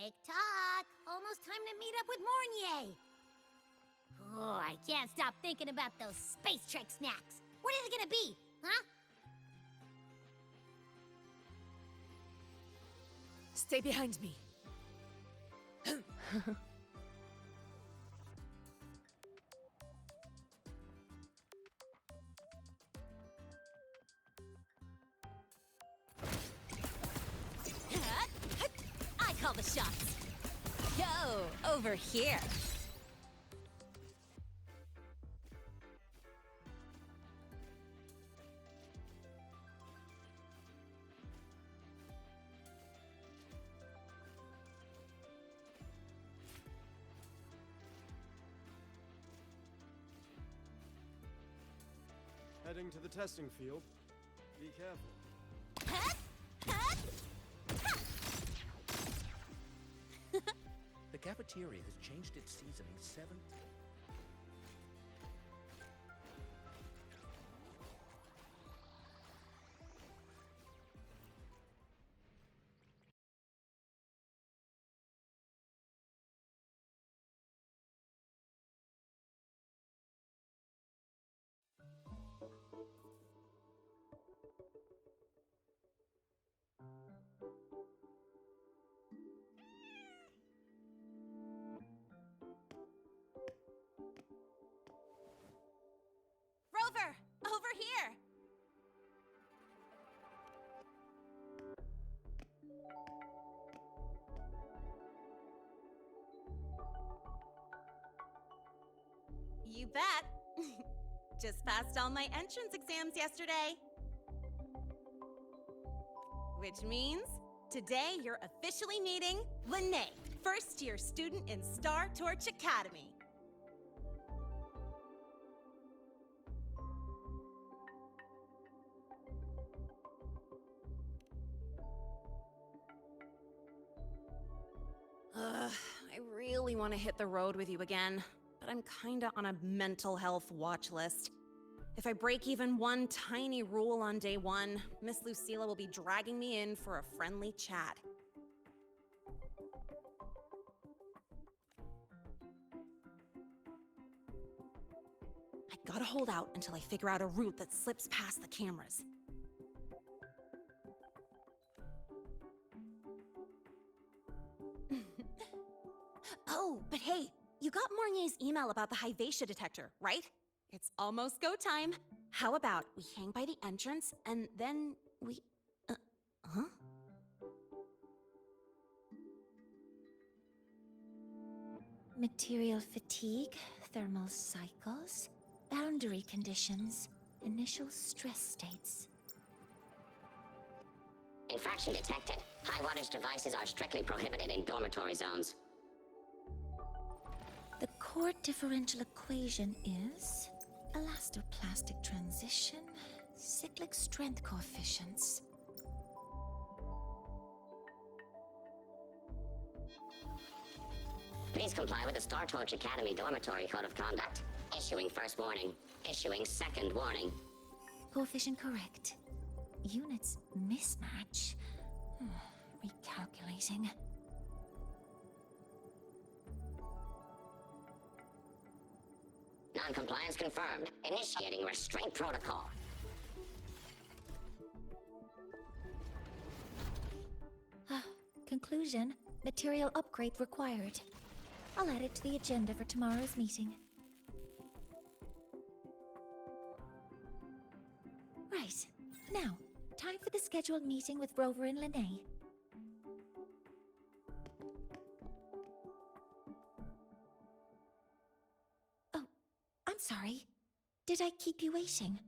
Tick-tock! Almost time to meet up with Mornier! Oh, I can't stop thinking about those Space Trek snacks! What are they gonna be, huh? Stay behind me. I call the shots. Yo, over here. Heading to the testing field. Be careful. The cafeteria has changed its seasoning 7 Rover, over here. You bet. Just passed all my entrance exams yesterday. Which means today you're officially meeting Lene, first-year student in Star Torch Academy. I really want to hit the road with you again, but I'm kinda on a mental health watch list. If I break even one tiny rule on day one, Miss Lucilla will be dragging me in for a friendly chat. I gotta hold out until I figure out a route that slips past the cameras. Oh, but hey, you got Mornier's email about the Hyvatia detector, right? It's almost go time. How about we hang by the entrance and then we... huh? Material fatigue, thermal cycles, boundary conditions, initial stress states. Infraction detected. High wattage devices are strictly prohibited in dormitory zones. The core differential equation is elastoplastic transition, cyclic strength coefficients. Please comply with the Star Torch Academy Dormitory Code of Conduct. Issuing first warning. Issuing second warning. Coefficient correct. Units mismatch. Recalculating. Non-compliance confirmed. Initiating restraint protocol. Conclusion, material upgrade required. I'll add it to the agenda for tomorrow's meeting. Right. Now, time for the scheduled meeting with Rover and Lene. Oh, I'm sorry. Did I keep you waiting?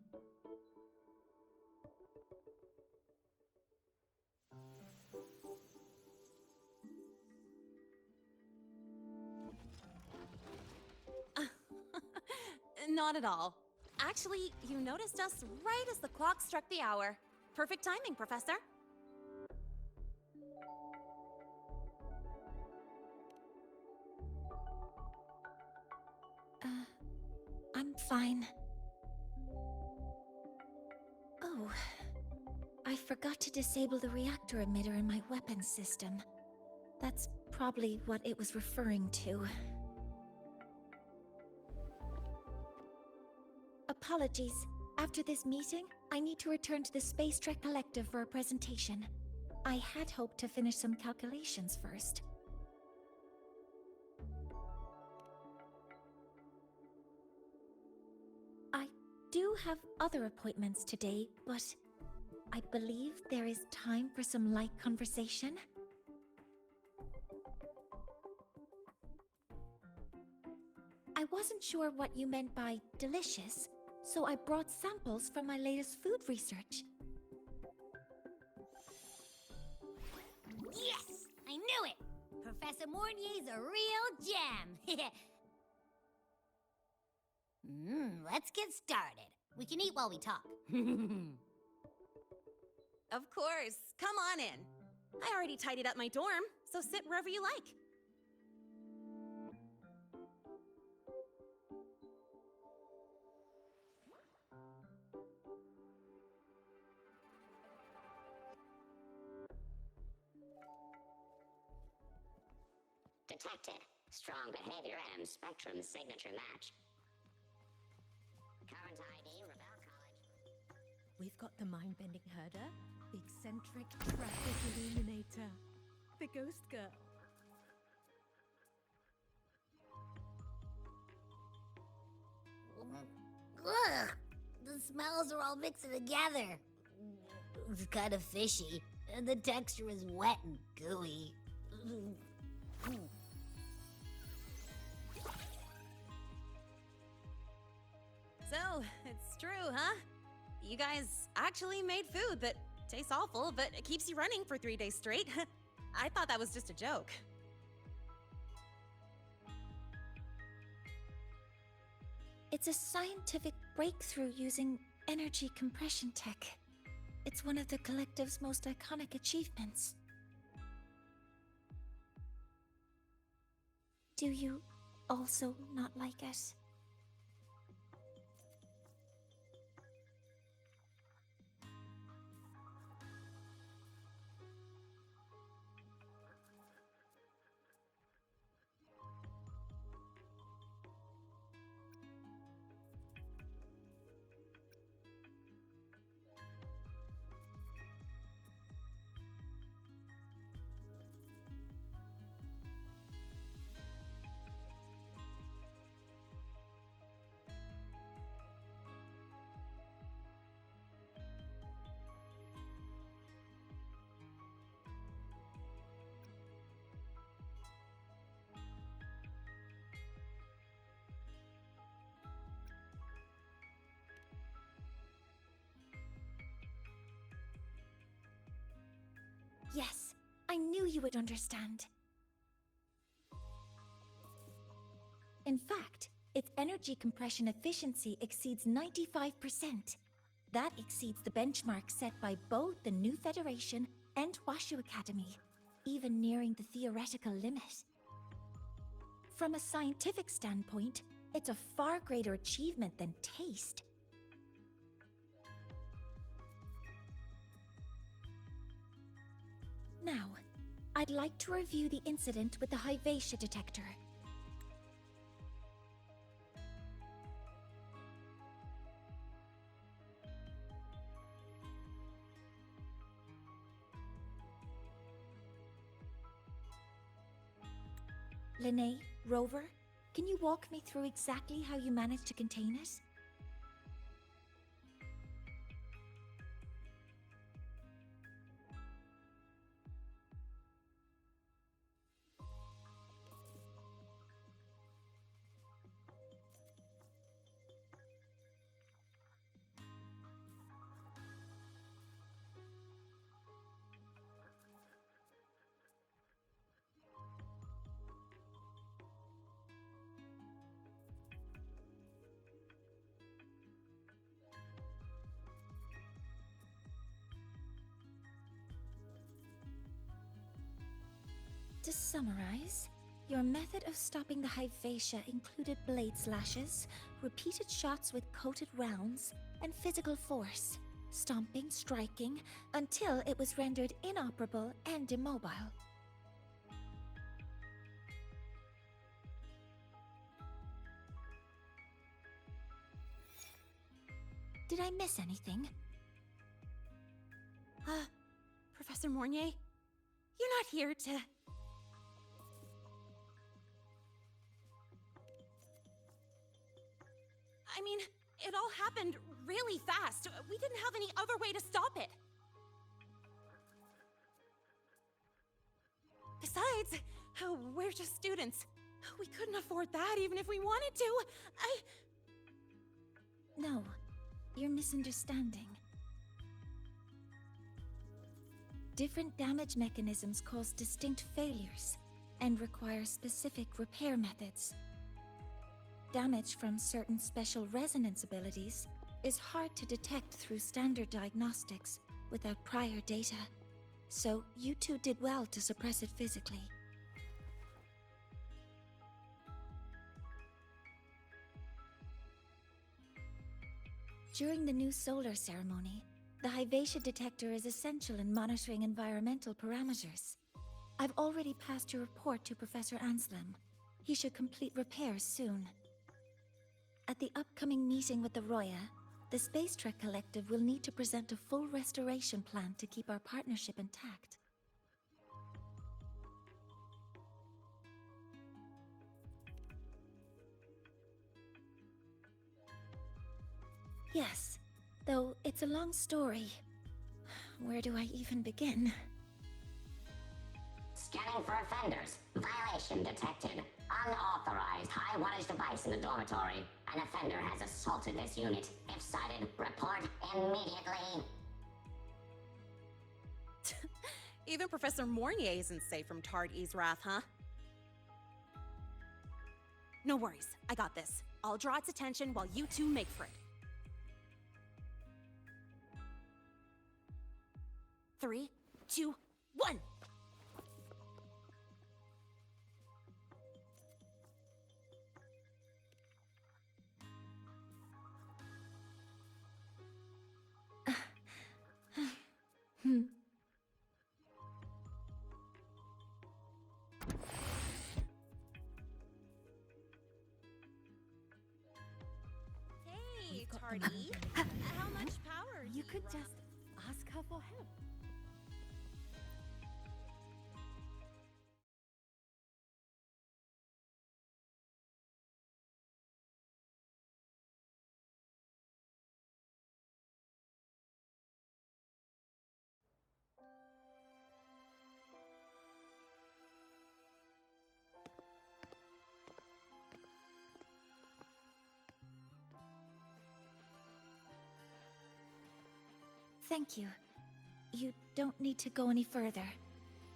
Not at all. Actually, you noticed us right as the clock struck the hour. Perfect timing, Professor. I'm fine. Oh, I forgot to disable the reactor emitter in my weapons system. That's probably what it was referring to. Apologies. After this meeting, I need to return to the Space Trek Collective for a presentation. I had hoped to finish some calculations first. I do have other appointments today, but I believe there is time for some light conversation. I wasn't sure what you meant by delicious, so I brought samples from my latest food research. Yes! I knew it! Professor Mornier's a real gem! Let's get started. We can eat while we talk. Of course. Come on in. I already tidied up my dorm, so sit wherever you like. Detected. Strong behavior and spectrum signature match. Current ID, Rebel College. We've got the mind-bending herder, the eccentric traffic illuminator, the ghost girl. Ugh! The smells are all mixing together. It's kind of fishy, and the texture is wet and gooey. So, it's true, huh? You guys actually made food that tastes awful, but it keeps you running for 3 days straight. I thought that was just a joke. It's a scientific breakthrough using energy compression tech. It's one of the Collective's most iconic achievements. Do you also not like it? Yes, I knew you would understand. In fact, its energy compression efficiency exceeds 95%. That exceeds the benchmark set by both the New Federation and Washu Academy, even nearing the theoretical limit. From a scientific standpoint, it's a far greater achievement than taste. Now, I'd like to review the incident with the Hyvatia detector. Lene, Rover, can you walk me through exactly how you managed to contain it? To summarize, your method of stopping the Hyvatia included blade slashes, repeated shots with coated rounds, and physical force, stomping, striking, until it was rendered inoperable and immobile. Did I miss anything? Professor Mornier? You're not here to... I mean, it all happened really fast. We didn't have any other way to stop it. Besides, we're just students. We couldn't afford that even if we wanted to. No, you're misunderstanding. Different damage mechanisms cause distinct failures and require specific repair methods. Damage from certain special resonance abilities is hard to detect through standard diagnostics without prior data, so you two did well to suppress it physically. During the new solar ceremony, the Hyvatia detector is essential in monitoring environmental parameters. I've already passed your report to Professor Anselm. He should complete repairs soon. At the upcoming meeting with the Roya, the Space Trek Collective will need to present a full restoration plan to keep our partnership intact. Yes, though it's a long story. Where do I even begin? Scanning for offenders. Violation detected. Unauthorized high-wattage device in the dormitory. An offender has assaulted this unit. If sighted, report immediately. Even Professor Mornier isn't safe from Tard-E's wrath, huh? No worries, I got this. I'll draw its attention while you two make for it. 3, 2, 1! Hey, Tardy. How much power do You could just ask her for help. Thank you. You don't need to go any further.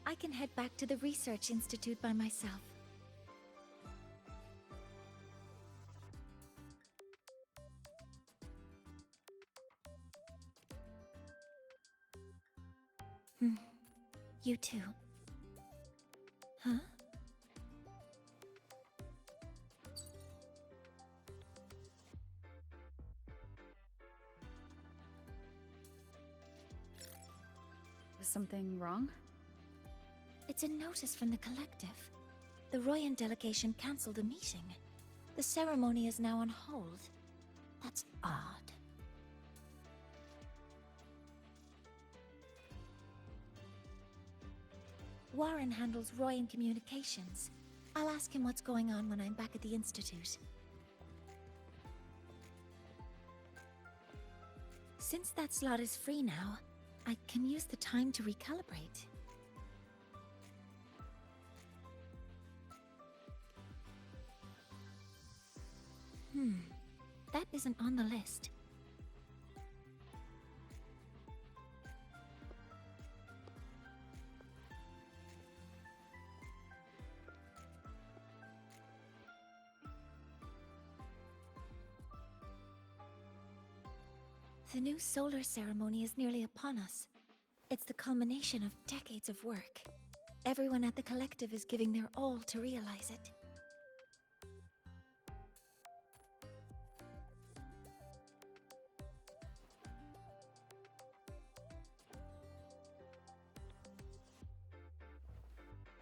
I can head back to the Research Institute by myself. You too. Huh? Was something wrong? It's a notice from the Collective. The Royan delegation cancelled a meeting. The ceremony is now on hold. That's odd. Warren handles Royan communications. I'll ask him what's going on when I'm back at the Institute. Since that slot is free now, I can use the time to recalibrate. That isn't on the list. The new solar ceremony is nearly upon us. It's the culmination of decades of work. Everyone at the Collective is giving their all to realize it.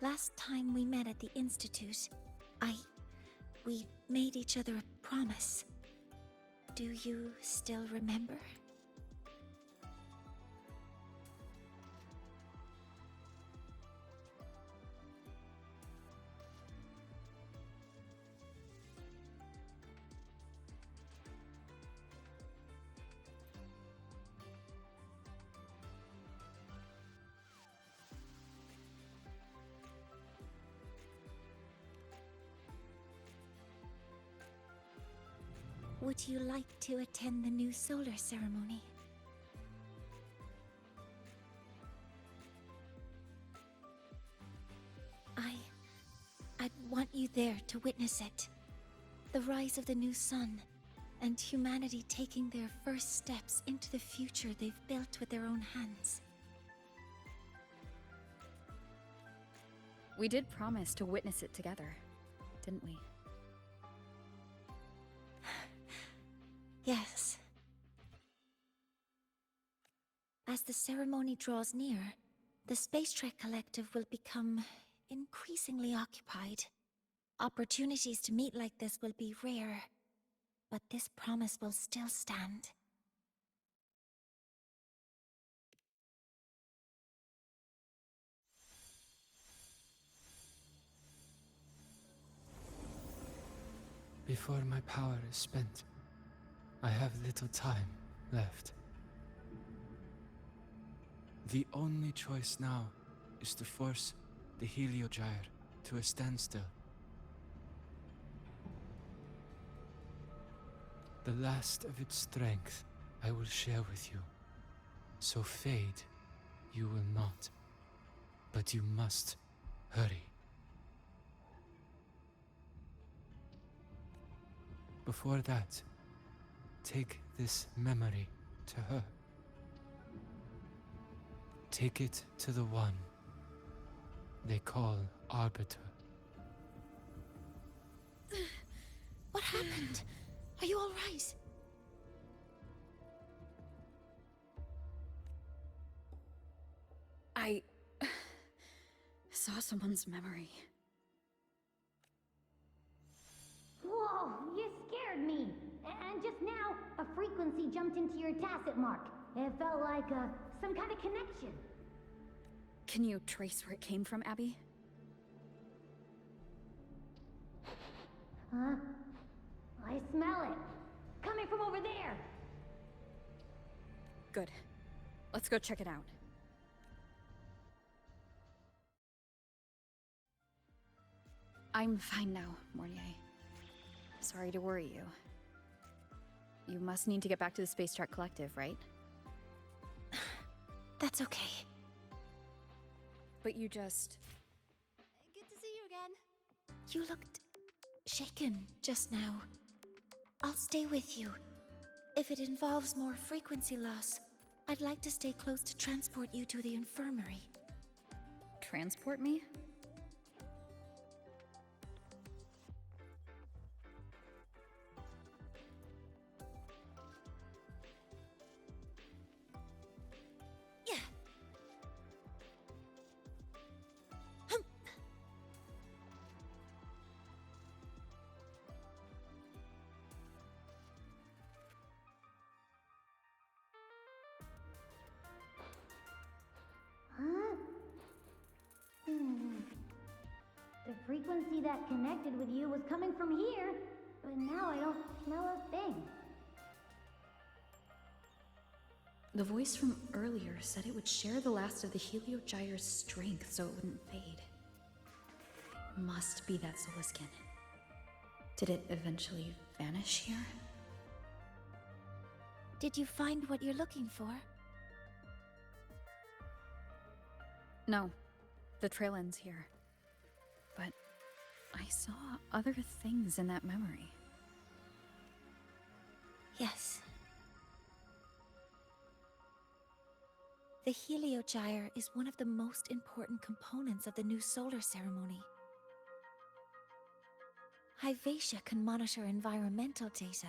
Last time we met at the Institute, we made each other a promise. Do you still remember? Would you like to attend the new solar ceremony? I'd want you there to witness it. The rise of the new sun, and humanity taking their first steps into the future they've built with their own hands. We did promise to witness it together, didn't we? Yes. As the ceremony draws near, the Space Trek Collective will become increasingly occupied. Opportunities to meet like this will be rare, but this promise will still stand. Before my power is spent, I have little time left. The only choice now is to force the Heliogyre to a standstill. The last of its strength I will share with you. So fade you will not. But you must hurry. Before that, take this memory to her. Take it to the one they call Arbiter. What happened? Are you all right? I saw someone's memory. Whoa, you scared me. And just now, a frequency jumped into your tacit mark. It felt like some kind of connection. Can you trace where it came from, Abby? Huh? I smell it. Coming from over there. Good. Let's go check it out. I'm fine now, Mornier. Sorry to worry you. You must need to get back to the Space Trek Collective, right? That's okay. But you just... Good to see you again. You looked shaken just now. I'll stay with you. If it involves more frequency loss, I'd like to stay close to transport you to the infirmary. transport me? The frequency that connected with you was coming from here, but now I don't smell a thing. The voice from earlier said it would share the last of the Heliogyre's strength so it wouldn't fade. Must be that Soliskin. Did it eventually vanish here? Did you find what you're looking for? No. The trail ends here. But I saw other things in that memory. Yes. The Heliogyre is one of the most important components of the new solar ceremony. Hyvatia can monitor environmental data,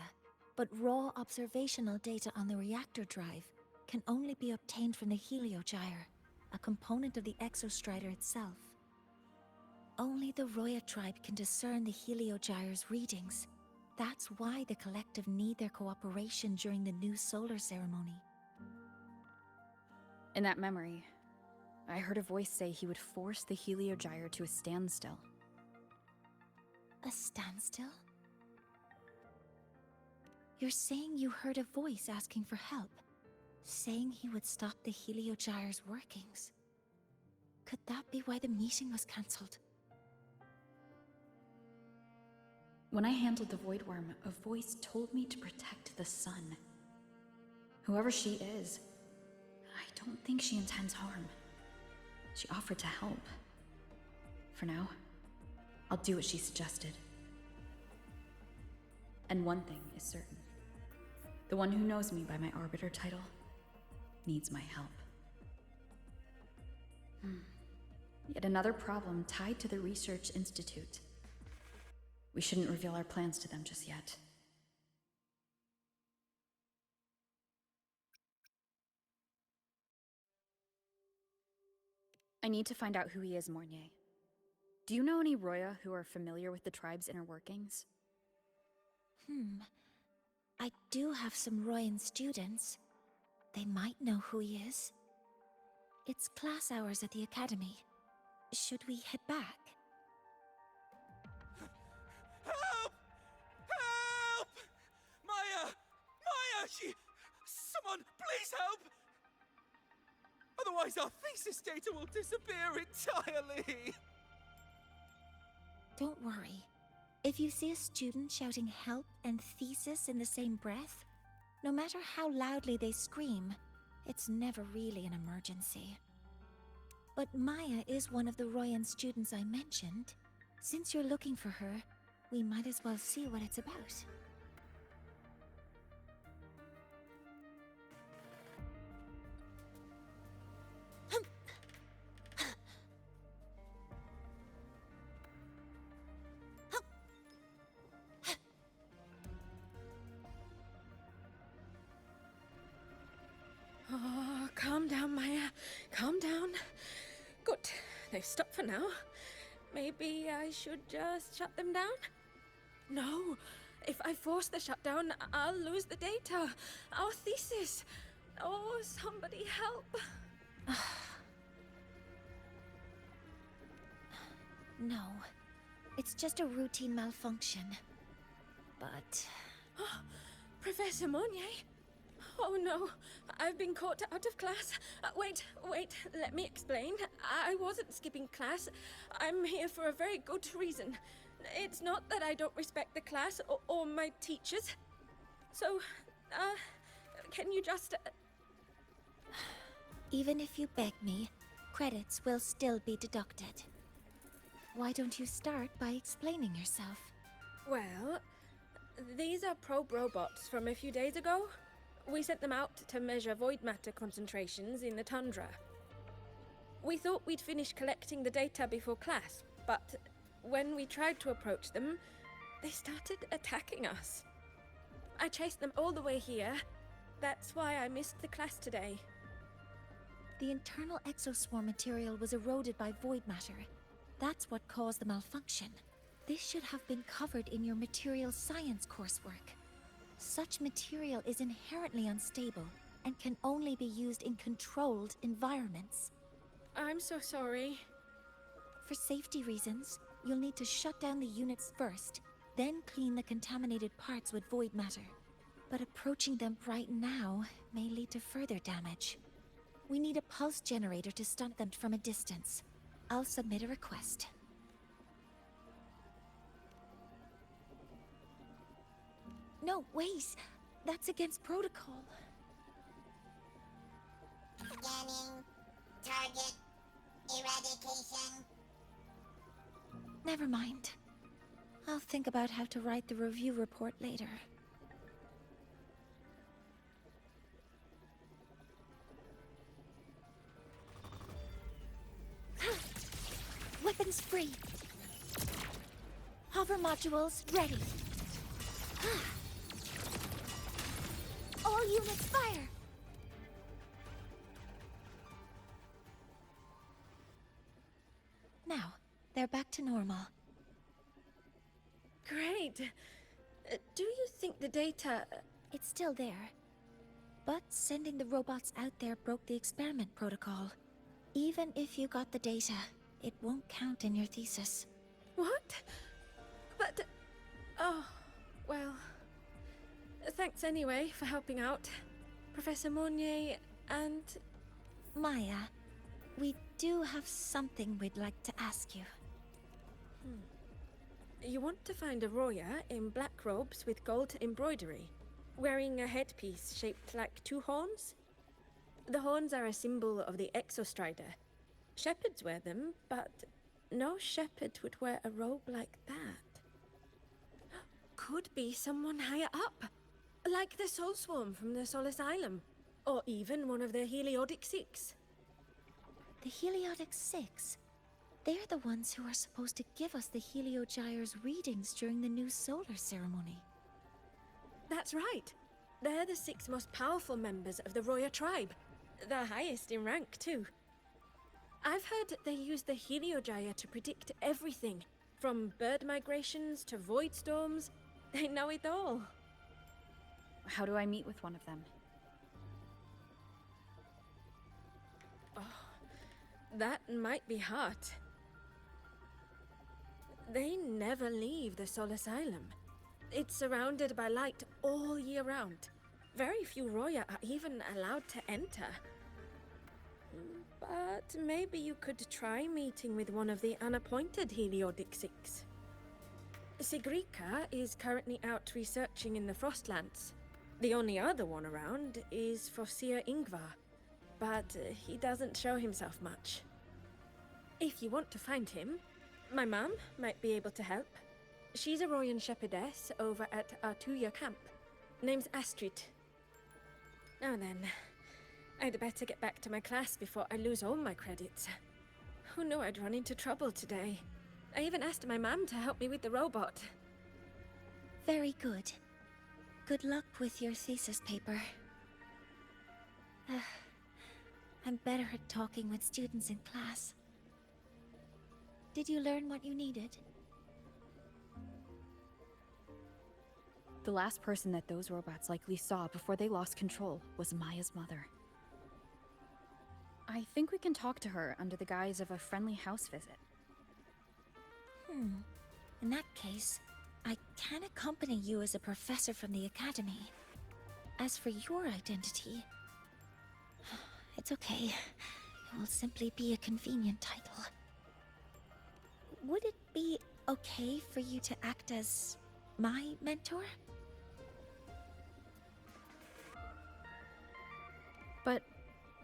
but raw observational data on the reactor drive can only be obtained from the Heliogyre, a component of the Exostrider itself. Only the Roya tribe can discern the Heliogyre's readings, That's why the collective need their cooperation during the new solar ceremony. In that memory, I heard a voice say he would force the Heliogyre to a standstill. A standstill? You're saying you heard a voice asking for help, saying he would stop the Heliogyre's workings. Could that be why the meeting was cancelled? When I handled the Void Worm, a voice told me to protect the sun. Whoever she is, I don't think she intends harm. She offered to help. For now, I'll do what she suggested. And one thing is certain. The one who knows me by my Arbiter title needs my help. Yet another problem tied to the Research Institute. We shouldn't reveal our plans to them just yet. I need to find out who he is, Mornier. Do you know any Roya who are familiar with the tribe's inner workings? I do have some Royan students. They might know who he is. It's class hours at the academy. Should we head back? Help! Help! Maya! Maya! Someone, please help! Otherwise our thesis data will disappear entirely! Don't worry. If you see a student shouting help and thesis in the same breath, no matter how loudly they scream, it's never really an emergency. But Maya is one of the Royan students I mentioned. Since you're looking for her, we might as well see what it's about. Oh, calm down, Maya. Calm down. Good. They've stopped for now. Maybe I should just shut them down? No. If I force the shutdown, I'll lose the data. Our thesis. Oh, somebody help. No. It's just a routine malfunction. But... Professor Monnier? Oh no, I've been caught out of class. Wait, let me explain. I wasn't skipping class. I'm here for a very good reason. It's not that I don't respect the class or my teachers. So, can you just... Even if you beg me, credits will still be deducted. Why don't you start by explaining yourself? Well, these are probe robots from a few days ago. We sent them out to measure void matter concentrations in the tundra. We thought we'd finish collecting the data before class, but when we tried to approach them, they started attacking us. I chased them all the way here. That's why I missed the class today. The internal exoswarm material was eroded by void matter. That's what caused the malfunction. This should have been covered in your material science coursework. Such material is inherently unstable and can only be used in controlled environments. I'm so sorry. For safety reasons, you'll need to shut down the units first, then clean the contaminated parts with void matter. But approaching them right now may lead to further damage. We need a pulse generator to stunt them from a distance. I'll submit a request. No, wait! That's against protocol. Scanning. Target. Eradication. Never mind. I'll think about how to write the review report later. Weapons free. Hover modules ready. All units fire! Now, they're back to normal. Great. Do you think the data... It's still there. But sending the robots out there broke the experiment protocol. Even if you got the data, it won't count in your thesis. What? But... Oh, well... Thanks anyway for helping out, Professor Monnier and... Maya, we do have something we'd like to ask you. You want to find a Roya in black robes with gold embroidery, wearing a headpiece shaped like two horns? The horns are a symbol of the Exostrider. Shepherds wear them, but no shepherd would wear a robe like that. Could be someone higher up, like the Soul Swarm from the Sol Asylum, or even one of the Heliodic Six. The Heliodic Six? They're the ones who are supposed to give us the Heliogyre's readings during the new solar ceremony. That's right. They're the 6 most powerful members of the Roya tribe. The highest in rank, too. I've heard they use the Heliogyre to predict everything, from bird migrations to void storms. They know it all. How do I meet with one of them? That might be hard. They never leave the Sol Asylum. It's surrounded by light all year round. Very few Roya are even allowed to enter. But maybe you could try meeting with one of the unappointed Heliodic Six. Sigrika is currently out researching in the Frostlands. The only other one around is Fossier Ingvar, but he doesn't show himself much. If you want to find him, my mum might be able to help. She's a Royan shepherdess over at Artuya camp. Name's Astrid. Now then, I'd better get back to my class before I lose all my credits. Who knew I'd run into trouble today? I even asked my mum to help me with the robot. Very good. Good luck with your thesis paper. I'm better at talking with students in class. Did you learn what you needed? The last person that those robots likely saw before they lost control was Maya's mother. I think we can talk to her under the guise of a friendly house visit. In that case, I can accompany you as a professor from the academy. As for your identity, it's okay. It will simply be a convenient title. Would it be okay for you to act as my mentor? But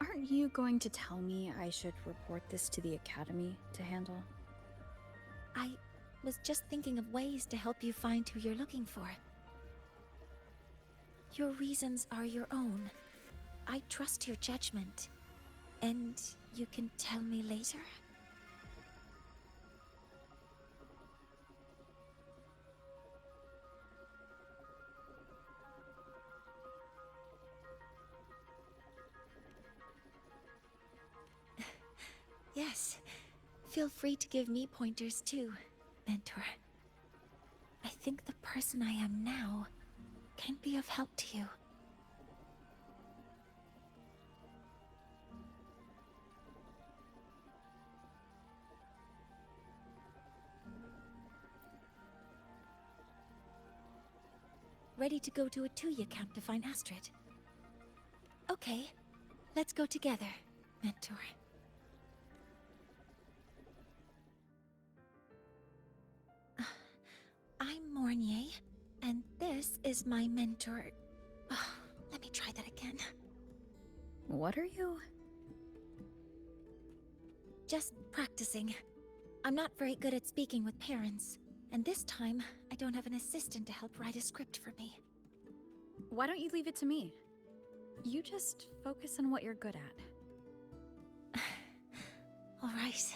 aren't you going to tell me I should report this to the academy to handle? I was just thinking of ways to help you find who you're looking for. Your reasons are your own. I trust your judgment. And you can tell me later? Yes. Feel free to give me pointers too, mentor. I think the person I am now can be of help to you. Ready to go to Artuya camp to find Astrid? Okay, let's go together, mentor. I'm Mornier, and this is my mentor. Let me try that again. What are you? Just practicing. I'm not very good at speaking with parents, and this time, I don't have an assistant to help write a script for me. Why don't you leave it to me? You just focus on what you're good at. All right.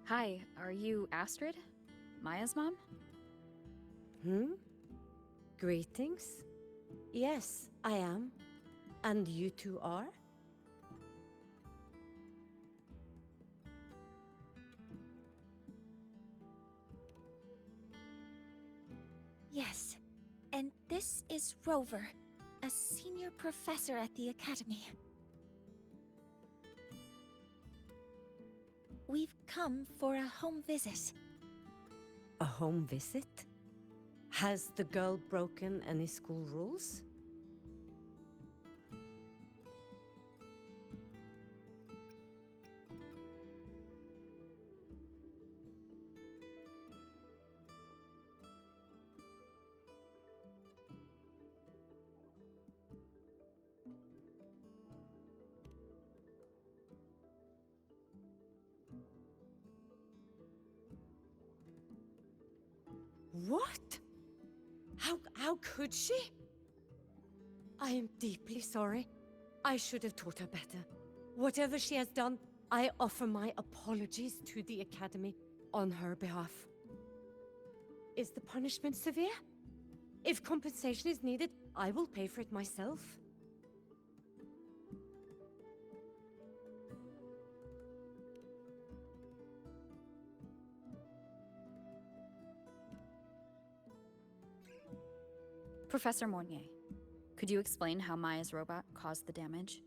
Hi, are you Astrid? Maya's mom? Greetings. Yes, I am. And you two are? Yes. And this is Rover, a senior professor at the Academy. We've come for a home visit. A home visit? Has the girl broken any school rules? What? How could she? I am deeply sorry. I should have taught her better. Whatever she has done, I offer my apologies to the Academy on her behalf. Is the punishment severe? If compensation is needed, I will pay for it myself. Professor Mornier, could you explain how Maya's robot caused the damage?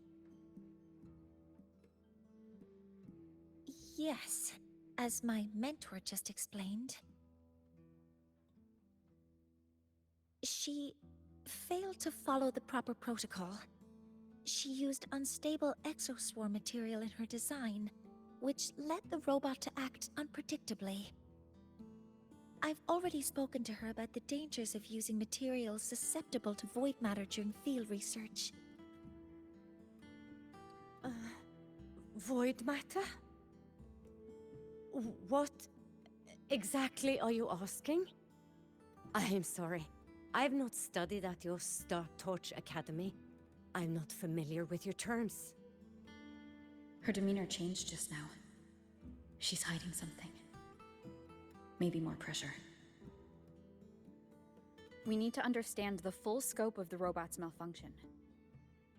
Yes, as my mentor just explained. She failed to follow the proper protocol. She used unstable exoswarm material in her design, which led the robot to act unpredictably. I've already spoken to her about the dangers of using materials susceptible to void matter during field research. Void matter? What exactly are you asking? I am sorry. I have not studied at your Star Torch Academy. I'm not familiar with your terms. Her demeanor changed just now. She's hiding something. Maybe more pressure. We need to understand the full scope of the robot's malfunction.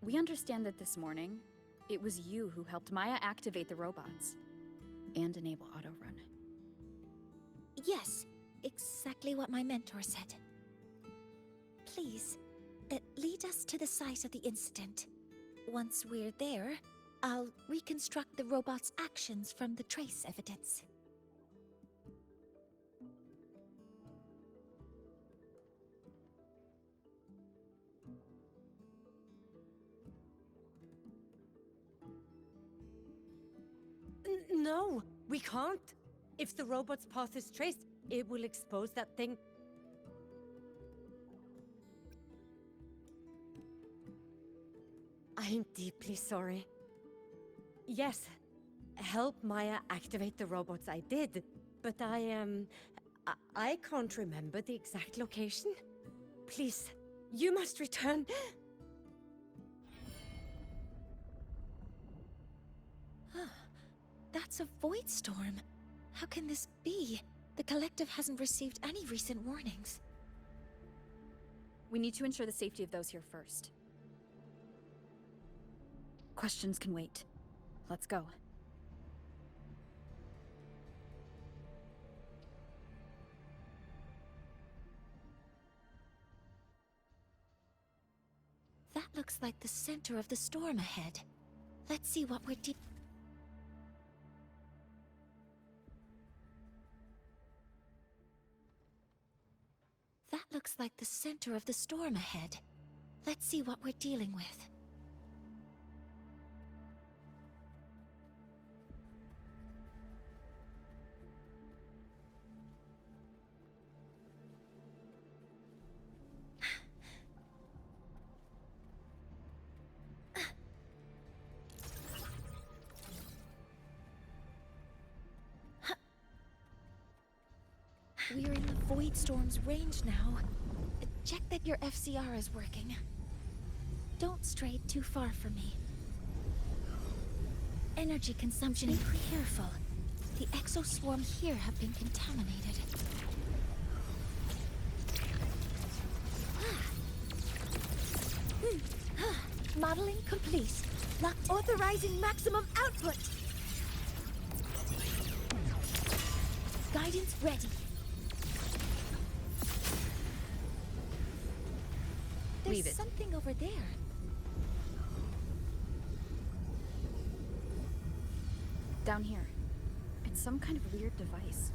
We understand that this morning, it was you who helped Maya activate the robots and enable auto-run. Yes, exactly what my mentor said. Please, lead us to the site of the incident. Once we're there, I'll reconstruct the robot's actions from the trace evidence. No, we can't. If the robot's path is traced, it will expose that thing. I am deeply sorry. Yes, help Maya activate the robots I did, but I can't remember the exact location. Please, you must return. That's a void storm. How can this be? The Collective hasn't received any recent warnings. We need to ensure the safety of those here first. Questions can wait. Let's go. That looks like the center of the storm ahead. Let's see what we're That looks like the center of the storm ahead. Let's see what we're dealing with. We're in the Void Storm's range now. Check that your FCR is working. Don't stray too far from me. Energy consumption. Be careful. The exoswarm here have been contaminated. Modeling complete. Locked. Authorizing maximum output. Guidance ready. There's Leave it. something over there. Down here. It's some kind of weird device.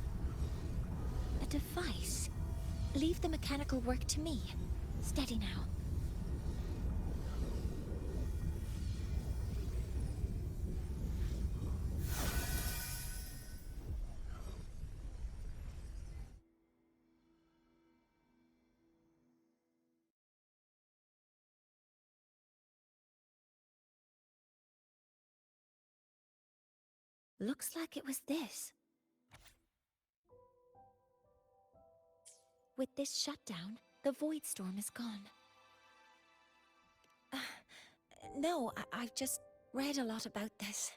A device? Leave the mechanical work to me. Steady now. Looks like it was this. With this shutdown, the Void Storm is gone. No, I've just read a lot about this.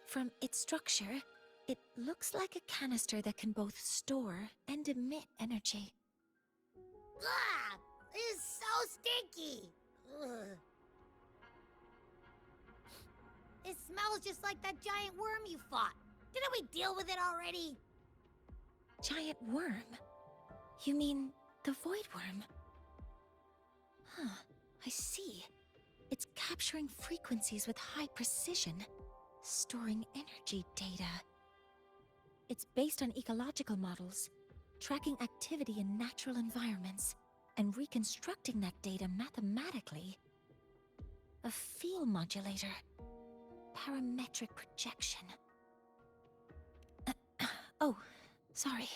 From its structure, it looks like a canister that can both store and emit energy. Ah! This is so stinky! Ugh. It smells just like that giant worm you fought. Didn't we deal with it already? Giant worm? You mean the Void Worm? Huh, I see. It's capturing frequencies with high precision, storing energy data. It's based on ecological models, tracking activity in natural environments, and reconstructing that data mathematically. A field modulator. Parametric projection. Oh, sorry.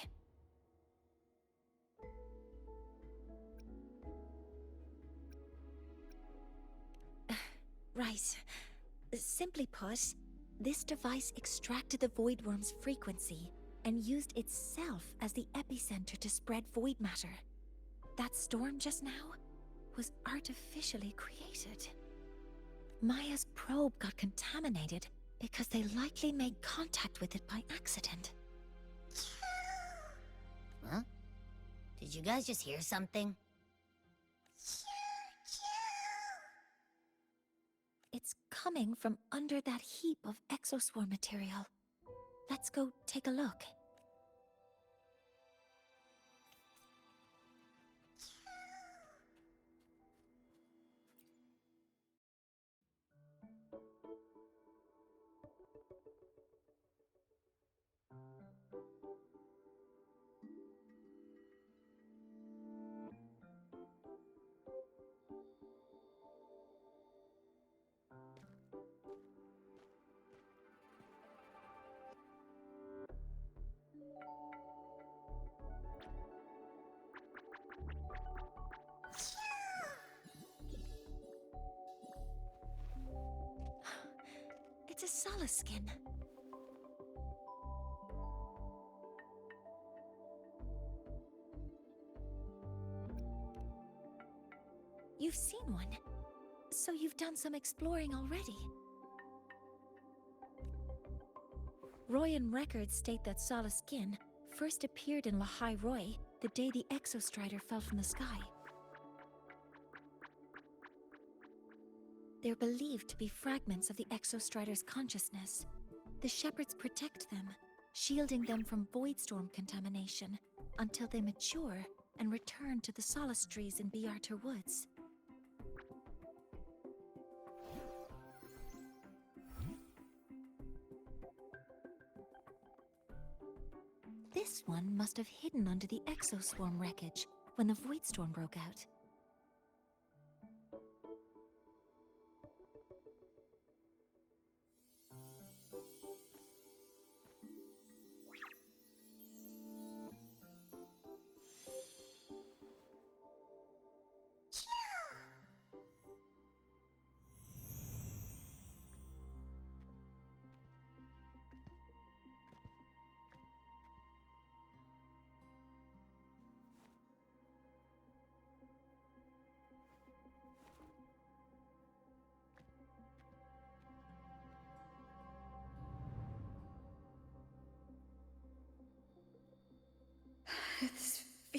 Right. Simply put, this device extracted the Void Worm's frequency and used itself as the epicenter to spread void matter. That storm just now was artificially created. Maya's probe got contaminated because they likely made contact with it by accident. Huh? Did you guys just hear something? It's coming from under that heap of exoswarm material. Let's go take a look. It's a Solace skin. You've seen one, so you've done some exploring already. Royan records state that Solace skin first appeared in Lahai Roy the day the Exostrider fell from the sky. They're believed to be fragments of the Exostrider's consciousness. The Shepherds protect them, shielding them from Voidstorm contamination until they mature and return to the Solace trees in Biarter Woods. This one must have hidden under the Exoswarm wreckage when the Voidstorm broke out.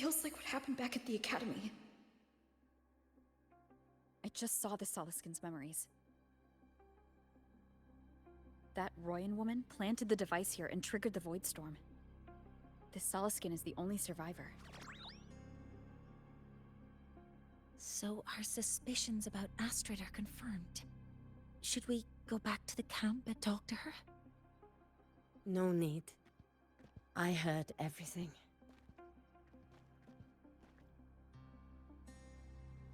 feels like what happened back at the academy. I just saw the Soliskin's memories. That Royan woman planted the device here and triggered the Void Storm. This Soliskin is the only survivor. So our suspicions about Astrid are confirmed. Should we go back to the camp and talk to her? No need. I heard everything.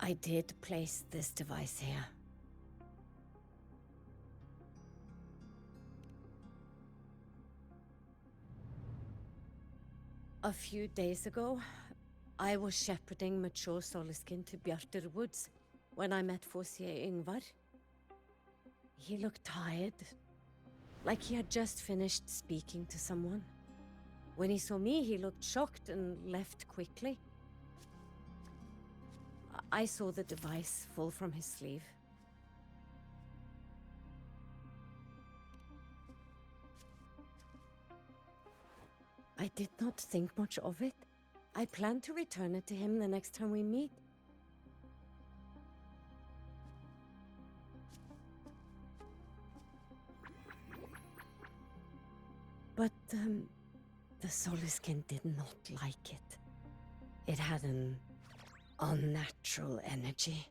I did place this device here. A few days ago, I was shepherding mature Soliskin to Bjartur Woods when I met Forcier Yngvar. He looked tired, like he had just finished speaking to someone. When he saw me, he looked shocked and left quickly. I saw the device fall from his sleeve. I did not think much of it. I plan to return it to him the next time we meet. But, the Soliskin did not like it. It had an unnatural energy.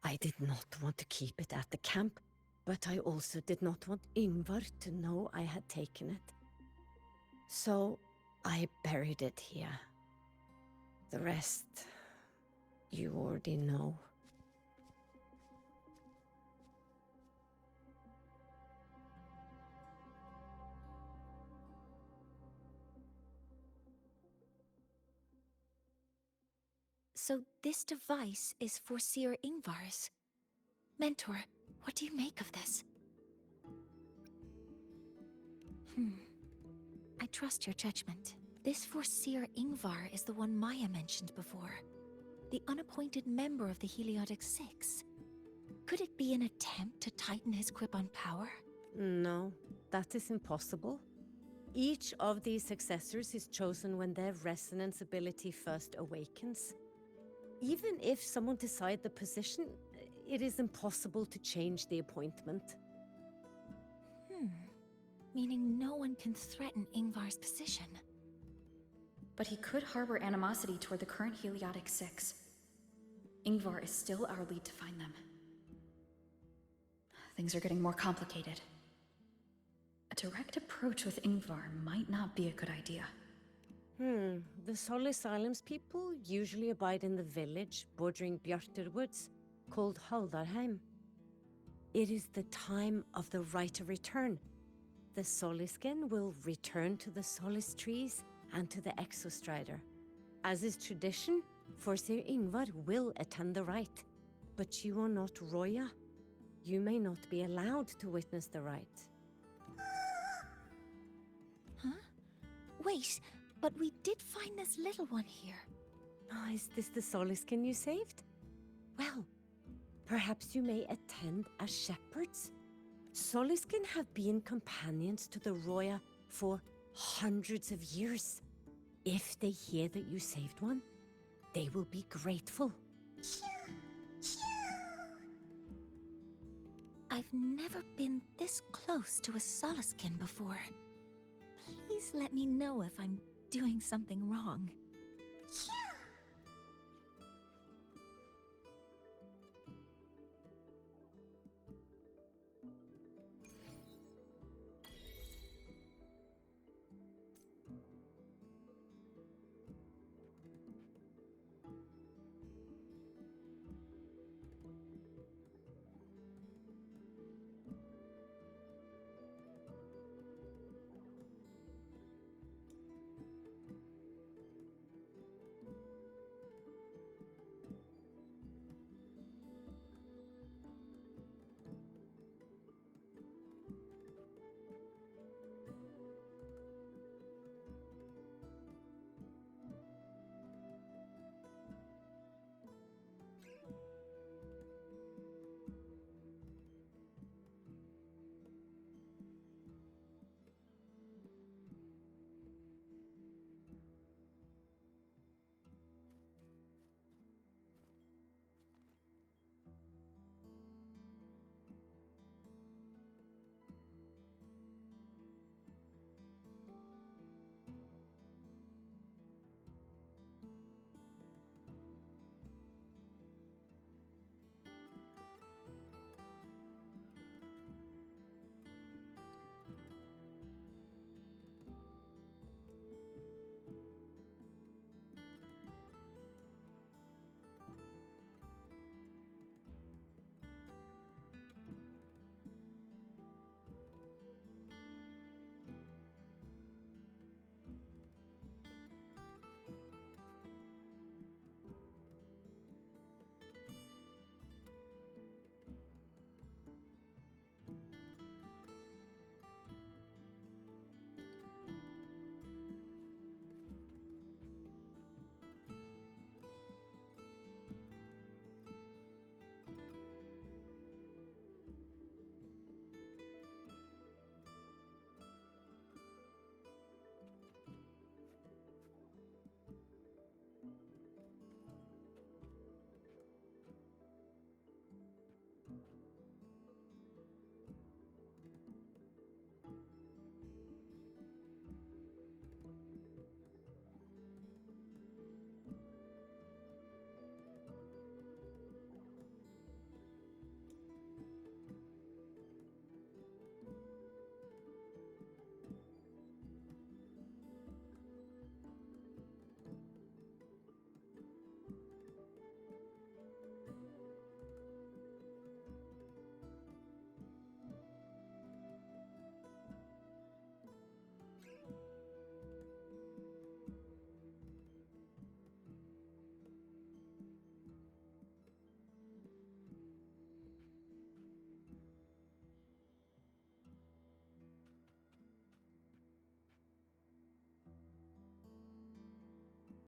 I did not want to keep it at the camp, but I also did not want Yngvar to know I had taken it. So, I buried it here. The rest, you already know. So this device is Forcier Yngvar's. Mentor, what do you make of this? I trust your judgment. This Forcier Yngvar is the one Maya mentioned before. The unappointed member of the Heliotic Six. Could it be an attempt to tighten his grip on power? No, that is impossible. Each of these successors is chosen when their resonance ability first awakens. Even if someone decides the position, it is impossible to change the appointment. Meaning no one can threaten Yngvar's position. But he could harbor animosity toward the current Heliotic Six. Yngvar is still our lead to find them. Things are getting more complicated. A direct approach with Yngvar might not be a good idea. The Solis Islands people usually abide in the village bordering Bjartur Woods, called Haldarheim. It is the time of the Right of Return. The Soliskin will return to the Solis trees and to the Exostrider. As is tradition, Forcier Yngvar will attend the rite. But you are not Roya. You may not be allowed to witness the rite. Huh? Wait, but we did find this little one here. Oh, is this the Soliskin you saved? Well, perhaps you may attend as shepherds. Soliskin have been companions to the Roya for hundreds of years. If they hear that you saved one, they will be grateful. I've never been this close to a Soliskin before. Please let me know if I'm doing something wrong.